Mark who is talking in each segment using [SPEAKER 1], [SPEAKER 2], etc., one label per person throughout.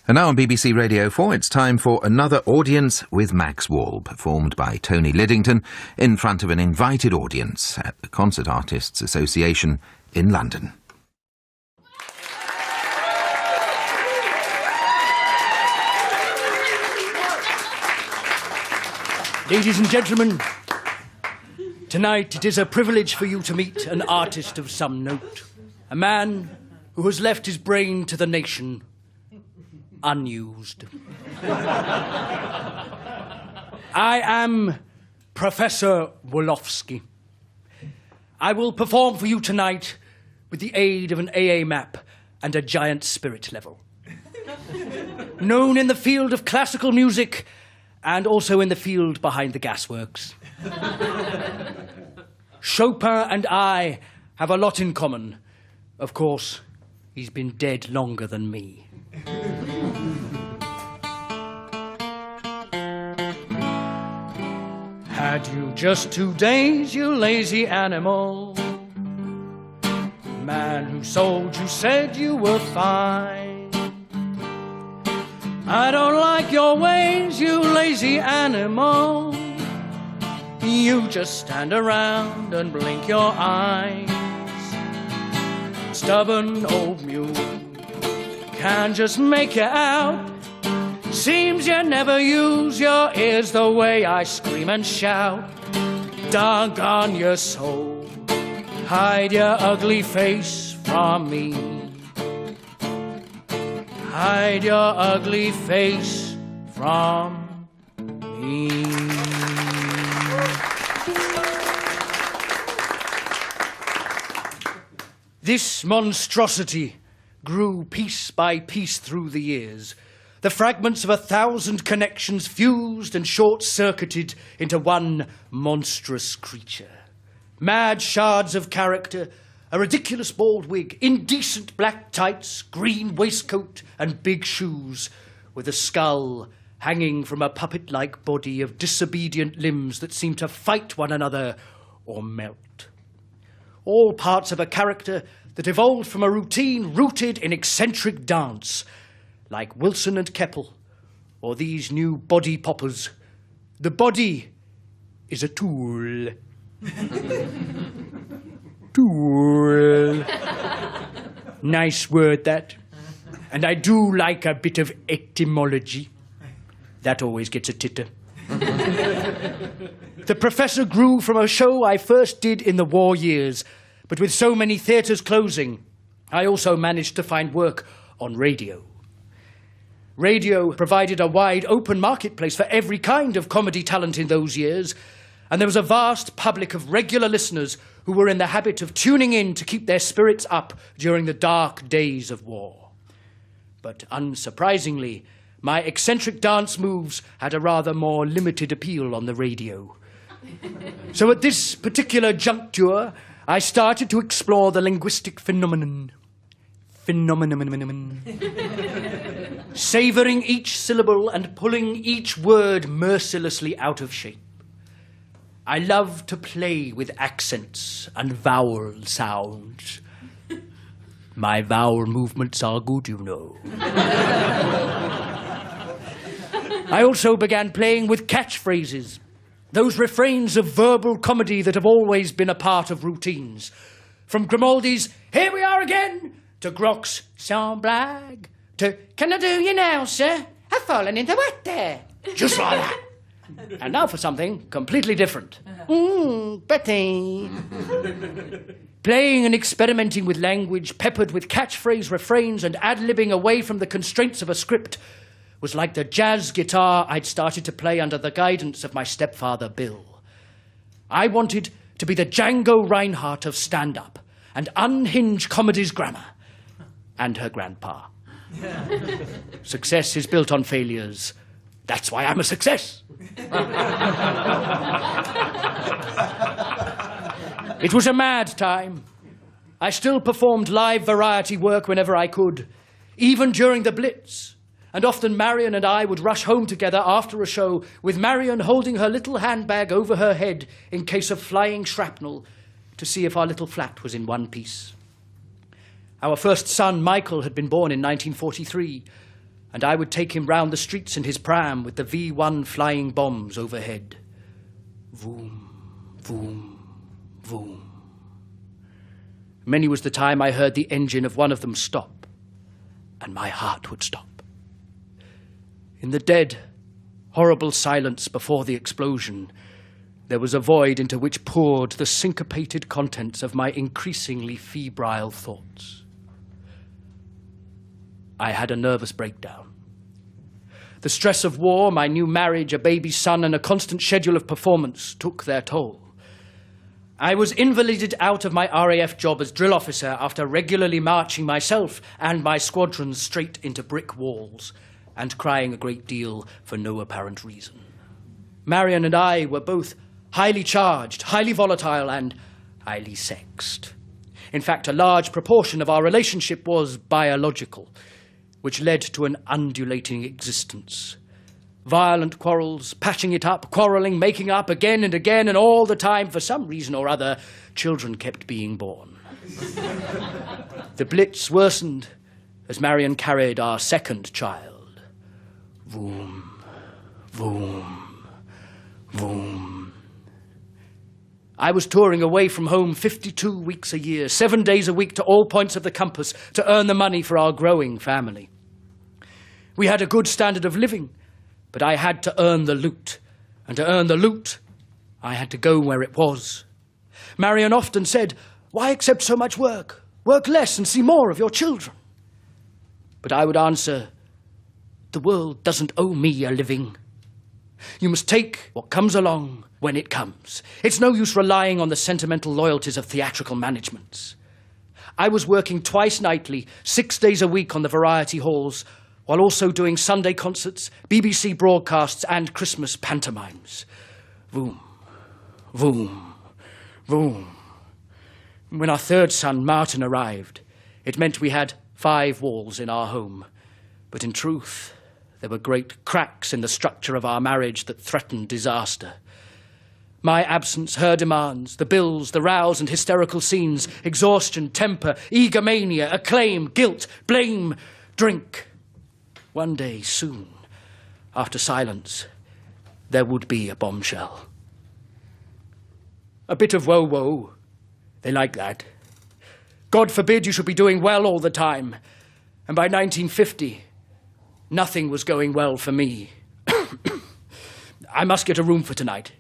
[SPEAKER 1] And now on BBC Radio 4, it's time for Another Audience with Max Wall, performed by Tony Lidington in front of an invited audience at the Concert Artists Association in London.
[SPEAKER 2] Ladies and gentlemen, tonight it is a privilege for you to meet an artist of some note, a man who has left his brain to the nation unused. I am Professor Wallofski. I will perform for you tonight with the aid of an AA map and a giant spirit level. Known in the field of classical music and also in the field behind the gasworks. Chopin and I have a lot in common. Of course, he's been dead longer than me. Had you just 2 days, you lazy animal? Man who sold you said you were fine. I don't like your ways, you lazy animal. You just stand around and blink your eyes. Stubborn old mule, can't just make you out. Seems you never use your ears the way I scream and shout. Doggone your soul, hide your ugly face from me. Hide your ugly face from me. This monstrosity grew piece by piece through the years. The fragments of 1,000 connections fused and short-circuited into one monstrous creature. Mad shards of character, a ridiculous bald wig, indecent black tights, green waistcoat and big shoes, with a skull hanging from a puppet-like body of disobedient limbs that seem to fight one another or melt. All parts of a character that evolved from a routine rooted in eccentric dance, like Wilson and Keppel, or these new body poppers. The body is a tool. Tool. Nice word, that. And I do like a bit of etymology. That always gets a titter. The Professor grew from a show I first did in the war years, but with so many theatres closing, I also managed to find work on radio. Radio provided a wide open marketplace for every kind of comedy talent in those years, and there was a vast public of regular listeners who were in the habit of tuning in to keep their spirits up during the dark days of war. But unsurprisingly, my eccentric dance moves had a rather more limited appeal on the radio. So at this particular juncture, I started to explore the linguistic phenomenon. Savouring each syllable and pulling each word mercilessly out of shape. I love to play with accents and vowel sounds. My vowel movements are good, you know. I also began playing with catchphrases, those refrains of verbal comedy that have always been a part of routines. From Grimaldi's "Here we are again" to Grock's "Sans blague" to "Can I do you now, sir? I've fallen in the water." Just like that. And now for something completely different. Betty. Playing and experimenting with language, peppered with catchphrase refrains and ad-libbing away from the constraints of a script, was like the jazz guitar I'd started to play under the guidance of my stepfather, Bill. I wanted to be the Django Reinhardt of stand-up and unhinge comedy's grammar, and her grandpa. Success is built on failures. That's why I'm a success. It was a mad time. I still performed live variety work whenever I could, even during the Blitz. And often Marion and I would rush home together after a show, with Marion holding her little handbag over her head in case of flying shrapnel, to see if our little flat was in one piece. Our first son, Michael, had been born in 1943, and I would take him round the streets in his pram with the V1 flying bombs overhead. Vroom, vroom, vroom. Many was the time I heard the engine of one of them stop, and my heart would stop. In the dead, horrible silence before the explosion, there was a void into which poured the syncopated contents of my increasingly febrile thoughts. I had a nervous breakdown. The stress of war, my new marriage, a baby son, and a constant schedule of performance took their toll. I was invalided out of my RAF job as drill officer after regularly marching myself and my squadrons straight into brick walls and crying a great deal for no apparent reason. Marion and I were both highly charged, highly volatile, and highly sexed. In fact, a large proportion of our relationship was biological, which led to an undulating existence. Violent quarrels, patching it up, quarrelling, making up again and again, and all the time, for some reason or other, children kept being born. The blitz worsened as Marion carried our second child. Vroom, vroom, vroom. I was touring away from home 52 weeks a year, 7 days a week to all points of the compass to earn the money for our growing family. We had a good standard of living, but I had to earn the loot. And to earn the loot, I had to go where it was. Marion often said, "Why accept so much work? Work less and see more of your children." But I would answer, "The world doesn't owe me a living. You must take what comes along when it comes. It's no use relying on the sentimental loyalties of theatrical managements." I was working twice nightly, 6 days a week on the variety halls, while also doing Sunday concerts, BBC broadcasts, and Christmas pantomimes. Vroom, vroom, vroom. When our third son, Martin, arrived, it meant we had 5 walls in our home. But in truth, there were great cracks in the structure of our marriage that threatened disaster. My absence, her demands, the bills, the rows and hysterical scenes, exhaustion, temper, egomania, acclaim, guilt, blame, drink. One day, soon, after silence, there would be a bombshell. A bit of woe-woe. They like that. God forbid you should be doing well all the time. And by 1950, nothing was going well for me. I must get a room for tonight.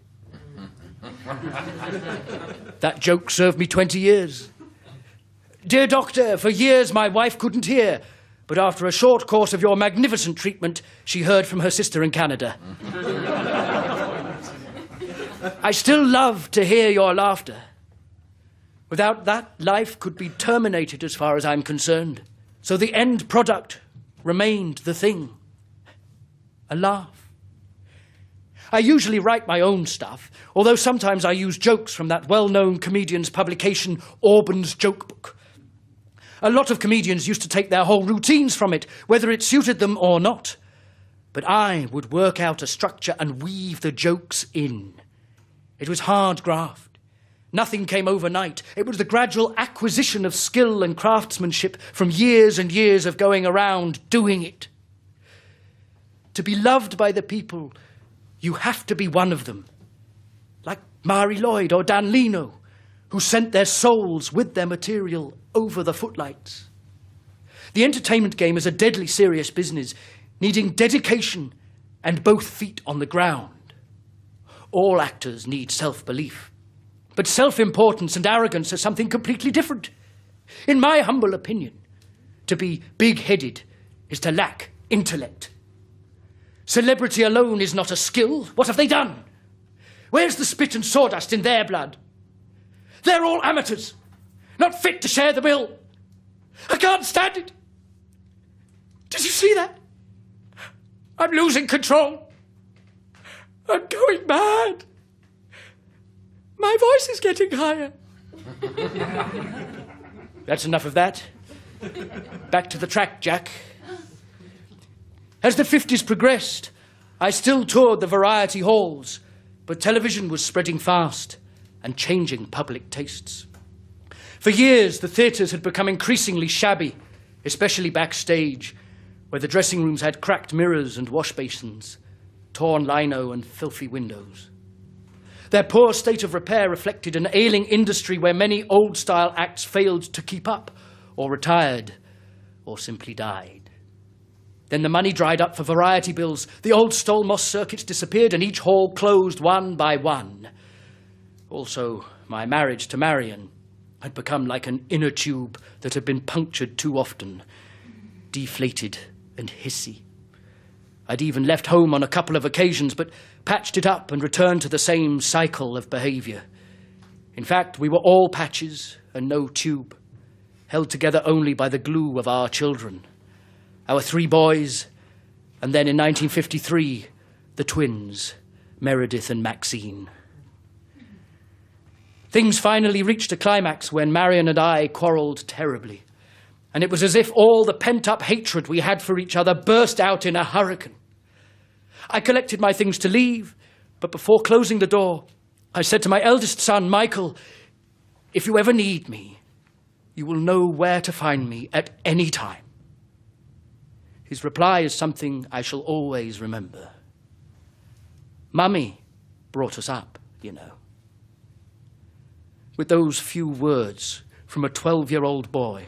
[SPEAKER 2] That joke served me 20 years. Dear doctor, for years my wife couldn't hear, but after a short course of your magnificent treatment, she heard from her sister in Canada. I still love to hear your laughter. Without that, life could be terminated as far as I'm concerned. So the end product remained the thing. A laugh. I usually write my own stuff, although sometimes I use jokes from that well-known comedian's publication, Auburn's Joke Book. A lot of comedians used to take their whole routines from it, whether it suited them or not. But I would work out a structure and weave the jokes in. It was hard graft. Nothing came overnight. It was the gradual acquisition of skill and craftsmanship from years and years of going around doing it. To be loved by the people, you have to be one of them. Like Mari Lloyd or Dan Leno, who sent their souls with their material over the footlights. The entertainment game is a deadly serious business, needing dedication and both feet on the ground. All actors need self-belief. But self-importance and arrogance are something completely different. In my humble opinion, to be big-headed is to lack intellect. Celebrity alone is not a skill. What have they done? Where's the spit and sawdust in their blood? They're all amateurs, not fit to share the bill. I can't stand it. Did you see that? I'm losing control. I'm going mad. My voice is getting higher. That's enough of that. Back to the track, Jack. As the 50s progressed, I still toured the variety halls, but television was spreading fast and changing public tastes. For years, the theatres had become increasingly shabby, especially backstage, where the dressing rooms had cracked mirrors and wash basins, torn lino and filthy windows. Their poor state of repair reflected an ailing industry where many old-style acts failed to keep up, or retired, or simply died. Then the money dried up for variety bills, the old Stolmos circuits disappeared, and each hall closed one by one. Also, my marriage to Marion had become like an inner tube that had been punctured too often, deflated and hissy. I'd even left home on a couple of occasions, but patched it up and returned to the same cycle of behaviour. In fact, we were all patches and no tube, held together only by the glue of our children. Our 3 boys, and then in 1953, the twins, Meredith and Maxine. Things finally reached a climax when Marion and I quarrelled terribly, and it was as if all the pent-up hatred we had for each other burst out in a hurricane. I collected my things to leave, but before closing the door, I said to my eldest son, Michael, if you ever need me, you will know where to find me at any time. His reply is something I shall always remember. Mummy brought us up, you know. With those few words from a 12-year-old boy,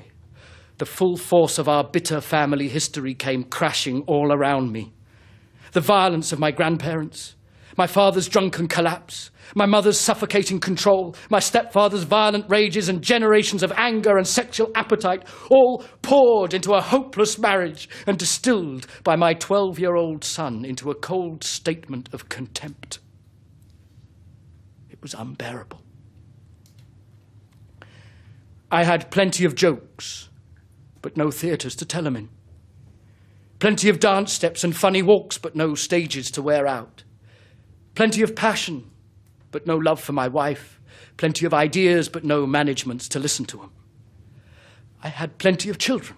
[SPEAKER 2] the full force of our bitter family history came crashing all around me. The violence of my grandparents, my father's drunken collapse, my mother's suffocating control, my stepfather's violent rages and generations of anger and sexual appetite, all poured into a hopeless marriage and distilled by my 12-year-old son into a cold statement of contempt. It was unbearable. I had plenty of jokes, but no theatres to tell them in. Plenty of dance steps and funny walks, but no stages to wear out. Plenty of passion, but no love for my wife. Plenty of ideas, but no managements to listen to them. I had plenty of children,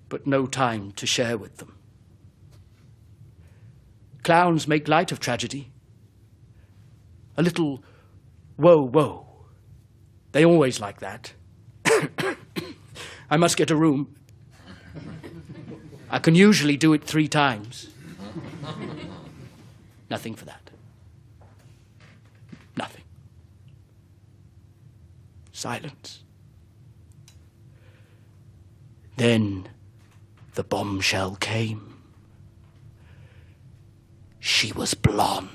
[SPEAKER 2] but no time to share with them. Clowns make light of tragedy. A little whoa, whoa. They always like that. I must get a room. I can usually do it 3 times. Nothing for that. Nothing. Silence. Then the bombshell came. She was blonde.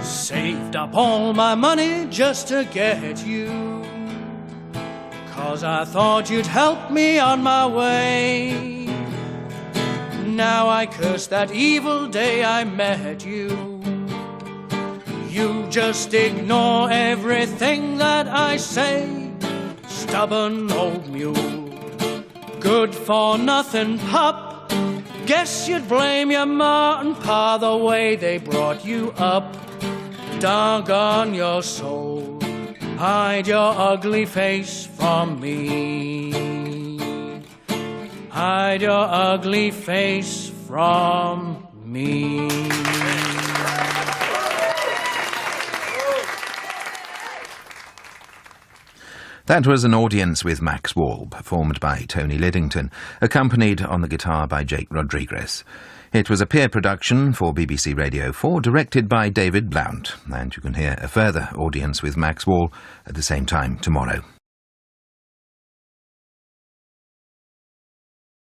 [SPEAKER 2] Saved up all my money just to get you, 'cause I thought you'd help me on my way. Now I curse that evil day I met you. You just ignore everything that I say. Stubborn old mule, good for nothing pup. Guess you'd blame your ma and pa the way they brought you up. Doggone your soul, hide your ugly face from me. Hide your ugly face from me.
[SPEAKER 1] That was an audience with Max Wall, performed by Tony Lidington, accompanied on the guitar by Jake Rodriguez. It was a peer production for BBC Radio 4, directed by David Blount, and you can hear a further audience with Max Wall at the same time tomorrow.